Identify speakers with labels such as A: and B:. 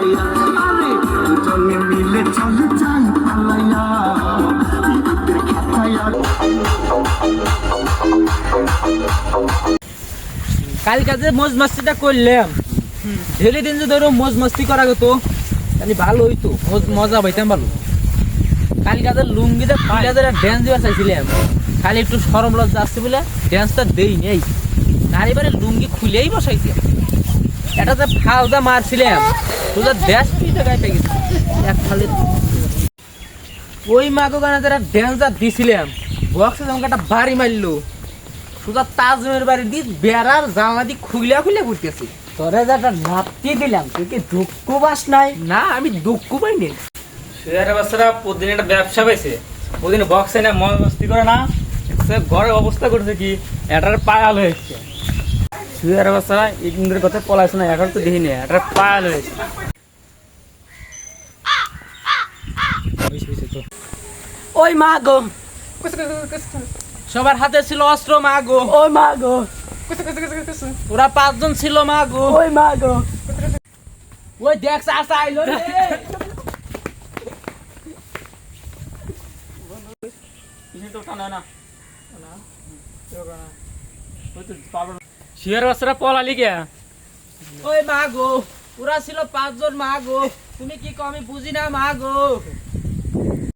A: পালাইয়া আরে দুজনে মিলে চলে যাই পালাইয়া বিদ্যুতের খাতায়া
B: কালকে যে মজ মস্তিটা করলাম ডেলি দিন যে ধরো মজ মস্তি করা গেতো তাহলে ভালো হইতো মজা পাইতাম ভালো। কালকে যে লুঙ্গিতে খুলে যে ড্যান্স দিবার চাইছিলাম খালি একটু সরম লজ্জা আসছে বলে ড্যান্সটা দেই নেই আর এবারে লুঙ্গি খুলেই বসাইছে এটা যে ফালদা মারছিলাম তোদের দেশ গায়ে পেয়ে গেছে এক খালি ওই মাগো গানে যারা ড্যান্সটা দিছিলাম বক্সে যেমন একটা বাড়ি মারলো সুদা তাজমের বাড়ি দিয়ে বেড়ার জানলা দিয়ে খুইলা খুইলা ঘুরতেছি।
C: তোরে যেটা নাপতি দিলাম তুই কি দুঃখ বাস নাই?
B: না আমি দুঃখ পাইনি।
D: শেয়ারের বাচ্চারা প্রতিদিন একটা ব্যবসা পাইছে, প্রতিদিন বক্সে না মস্তি করে না, সে ঘরের অবস্থা করছে কি এটার পায়াল হয়েছে। শেয়ারের বাচ্চারা এই দিনের কথা পলাইছে না, এখন তো দেখিনি এটার পায়াল হয়েছে।
C: ওই মা গো,
B: সবার হাতে ছিল অস্ত্র মা গো,
C: ওই মা গো,
B: ওরা 5 জন ছিল মা গো,
C: ওই মা গো,
B: ওই দেখ চাচা আইলো রে।
D: শেয়ারের বাচ্চারা পলালি কে?
B: ওই মা গো ওরা ছিল 5 জন মা গো, তুমি কি কম আমি বুঝি না মা গো।